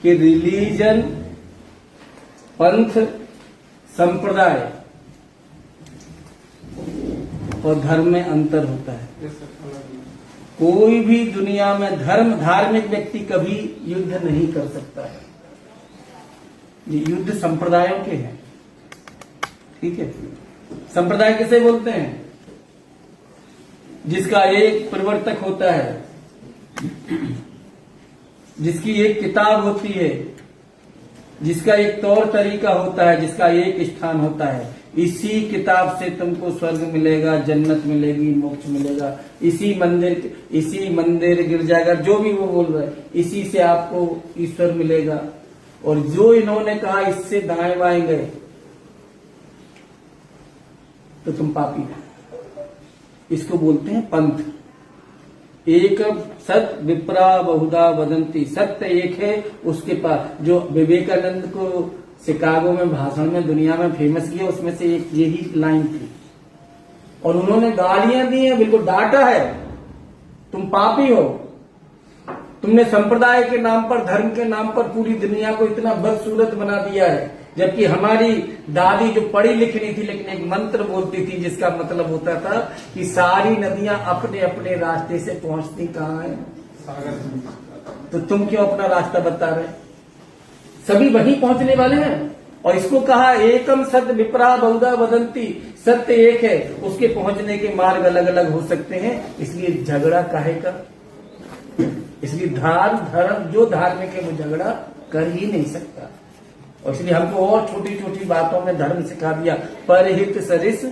कि रिलीजन, पंथ, संप्रदाय और धर्म में अंतर होता है। कोई भी दुनिया में धार्मिक व्यक्ति कभी युद्ध नहीं कर सकता है। ये युद्ध संप्रदायों के हैं, ठीक है। संप्रदाय किसे बोलते हैं? जिसका एक प्रवर्तक होता है, जिसकी एक किताब होती है, जिसका एक तौर तरीका होता है, जिसका एक स्थान होता है। इसी किताब से तुमको स्वर्ग मिलेगा, जन्नत मिलेगी, मोक्ष मिलेगा। इसी मंदिर गिरजाघर जो भी वो बोल रहा है, इसी से आपको ईश्वर मिलेगा। और जो इन्होंने कहा इससे दाएं बाएं गए तो तुम पापी हो। इसको बोलते हैं पंथ। एक सत विप्रा बहुधा वदंती, सत्य एक है, उसके पास जो विवेकानंद को शिकागो में भाषण में दुनिया में फेमस किया, उसमें से एक यही लाइन थी। और उन्होंने गालियां दी हैं, बिल्कुल डांटा है, तुम पापी हो, तुमने संप्रदाय के नाम पर, धर्म के नाम पर पूरी दुनिया को इतना बदसूरत बना दिया है। जबकि हमारी दादी जो पढ़ी लिखी नहीं थी, लेकिन एक मंत्र बोलती थी जिसका मतलब होता था कि सारी नदियां अपने अपने रास्ते से पहुंचती कहाँ है, तो तुम क्यों अपना रास्ता बता रहे? सभी वहीं पहुंचने वाले हैं। और इसको कहा एकम सत्य विप्रा बहुधा वदंती, सत्य एक है, उसके पहुंचने के मार्ग अलग अलग हो सकते हैं। इसलिए झगड़ा काहे का? इसलिए धर्म जो धार्मिक है वो झगड़ा कर ही नहीं सकता। और इसलिए हमको और छोटी छोटी बातों में धर्म सिखा दिया, परहित सरिस,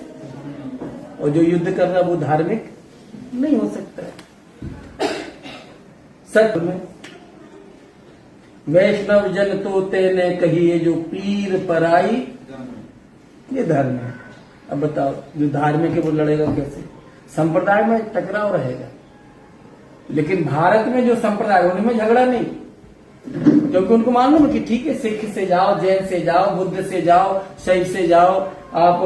और जो युद्ध कर रहा वो धार्मिक नहीं हो सकता है। सत्य में वैष्णव जन तो तेने कहिए जो पीर पराई, ये धर्म है। अब बताओ, जो धार्मिक है वो लड़ेगा कैसे? संप्रदाय में टकराव रहेगा, लेकिन भारत में जो संप्रदाय उनमें झगड़ा नहीं, क्योंकि उनको मालूम है कि ठीक है, सिख से जाओ, जैन से जाओ, बुद्ध से जाओ, शैव से जाओ, आप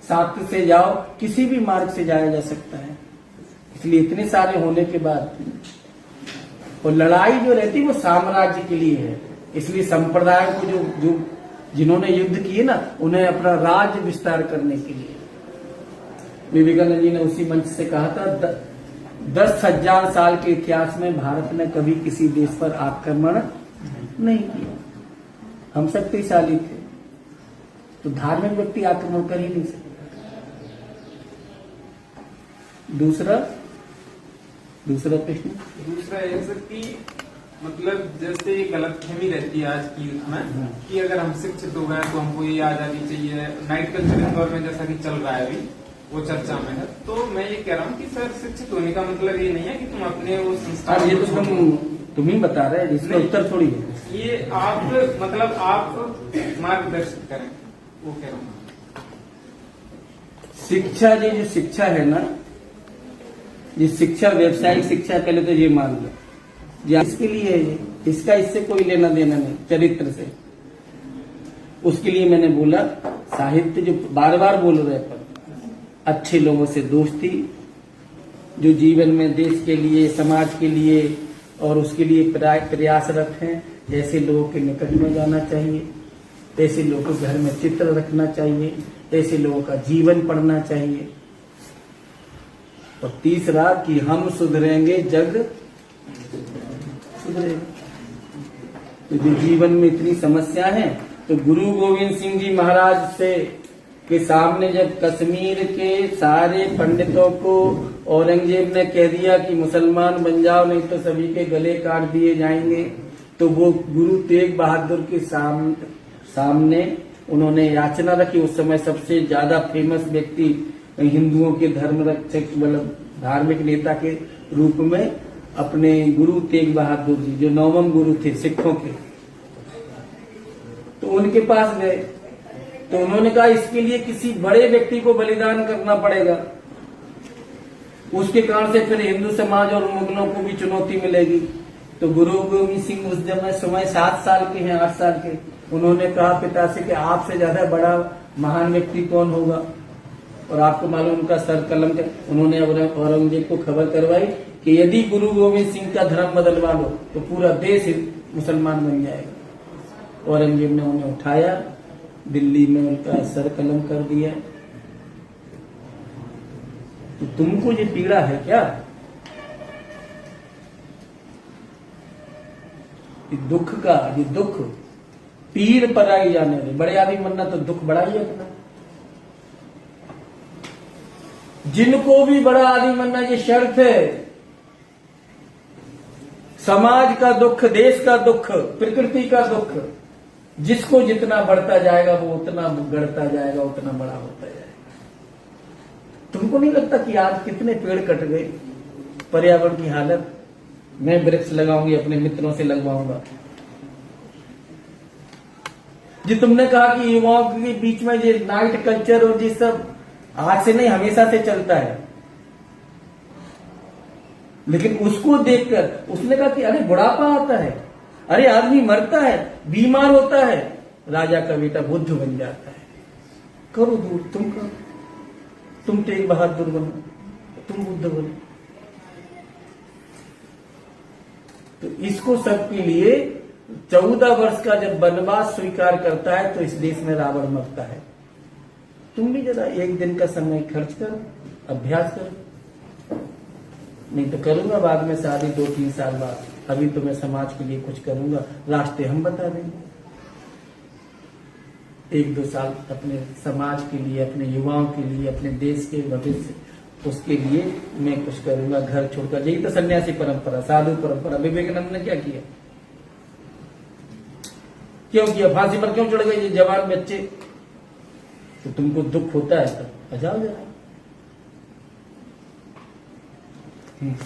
शाक्त से जाओ, किसी भी मार्ग से जाया जा सकता है। इसलिए इतने सारे होने के बाद और लड़ाई जो रहती है वो साम्राज्य के लिए है। इसलिए संप्रदाय को जो जिन्होंने युद्ध किए ना, उन्हें अपना राज्य विस्तार करने के लिए। विवेकानंद जी ने उसी मंच से कहा था, 10,000 साल के इतिहास में भारत ने कभी किसी देश पर आक्रमण नहीं किया, हम शक्तिशाली थे, तो धार्मिक व्यक्ति आक्रमण कर ही नहीं सकता। दूसरा प्रश्न, दूसरा है सर कि मतलब जैसे गलतफहमी रहती है आज की यूथ में कि अगर हम शिक्षित हो गए तो हमको ये आजादी चाहिए। नाइट कल्चर इंदौर में जैसा कि चल रहा है अभी, वो चर्चा में है। तो मैं ये कह रहा हूँ कि सर शिक्षित होने का मतलब ये नहीं है कि तुम अपने वो संस्कार, ये तो तुम ही बता रहे हैं, इसका उत्तर थोड़ी है। ये आप मतलब आप मार्गदर्शन करें, वो कह रहा हूँ। शिक्षा, ये जो शिक्षा है ना, ये शिक्षा व्यावसायिक शिक्षा, पहले तो ये मान लो, ये इसके लिए है, ये इसका इससे कोई लेना देना नहीं, चरित्र से। उसके लिए मैंने बोला साहित्य, जो बार बार बोल रहे हैं, अच्छे लोगों से दोस्ती, जो जीवन में देश के लिए, समाज के लिए और उसके लिए प्रयासरत हैं, ऐसे लोगों के निकट में जाना चाहिए, ऐसे लोगों को घर में चित्र रखना चाहिए, ऐसे लोगों का जीवन पढ़ना चाहिए। और तीसरा कि हम सुधरेंगे जग सुधरेगा। तो जो जीवन में इतनी समस्या है, तो गुरु गोविंद सिंह जी महाराज से के सामने जब कश्मीर के सारे पंडितों को औरंगजेब ने कह दिया कि मुसलमान बन जाओ नहीं तो सभी के गले काट दिए जाएंगे, तो वो गुरु तेग बहादुर के सामने उन्होंने याचना रखी। उस समय सबसे ज्यादा फेमस व्यक्ति हिंदुओं के धर्म रक्षक, मतलब धार्मिक नेता के रूप में अपने गुरु तेग बहादुर जी, जो 9वें गुरु थे सिखों के, तो उनके पास गए। तो उन्होंने कहा इसके लिए किसी बड़े व्यक्ति को बलिदान करना पड़ेगा, उसके कारण से फिर हिंदू समाज और मुगलों को भी चुनौती मिलेगी। तो गुरु गोविंद सिंह उस समय 7 साल के हैं, 8 साल के, उन्होंने कहा पिता से कि आपसे ज्यादा बड़ा महान व्यक्ति कौन होगा, और आपको मालूम उनका सर कलम का। उन्होंने औरंगजेब को खबर करवाई कि यदि गुरु गोविंद सिंह का धर्म बदलवा लो तो पूरा देश मुसलमान बन जाएगा। औरंगजेब ने उन्हें उठाया, दिल्ली में उनका सर कलम कर दिया। तो तुमको ये पीड़ा है क्या? ये दुख का, ये दुख पीर पर आई जाने दे। बड़े आदमी बनना तो दुख बड़ा ही अपना। जिनको भी बड़ा आदमी बनना ये शर्त है। समाज का दुख, देश का दुख, प्रकृति का दुख, जिसको जितना बढ़ता जाएगा वो उतना गढ़ता जाएगा, उतना बड़ा होता जाएगा। तुमको नहीं लगता कि आज कितने पेड़ कट गए? पर्यावरण की हालत। मैं वृक्ष लगाऊंगी, अपने मित्रों से लगवाऊंगा। जी तुमने कहा कि युवाओं के बीच में ये नाइट कल्चर और ये सब आज से नहीं, हमेशा से चलता है। लेकिन उसको देखकर उसने कहा कि अरे बुढ़ापा आता है, अरे आदमी मरता है, बीमार होता है, राजा का बेटा बुद्ध बन जाता है। करो दूर, तुम करो, तुम तेग बहादुर बनो, तुम बुद्ध बनो। तो इसको सबके लिए 14 वर्ष का जब वनवास स्वीकार करता है तो इस देश में रावण मरता है। तुम भी जरा एक दिन का समय खर्च करो, अभ्यास करो। नहीं तो करूंगा बाद में शादी 2-3 साल बाद। अभी तो मैं समाज के लिए कुछ करूंगा, रास्ते हम बता देंगे। 1-2 साल अपने समाज के लिए, अपने युवाओं के लिए, अपने देश के भविष्य, उसके लिए मैं कुछ करूंगा घर छोड़कर। यही तो सन्यासी परंपरा, साधु परंपरा। विवेकानंद ने क्या किया? क्यों किया? फांसी पर क्यों चढ़ गए ये जवान बच्चे? तो तुमको दुख होता है तो आ जाओ जरा। ठीक।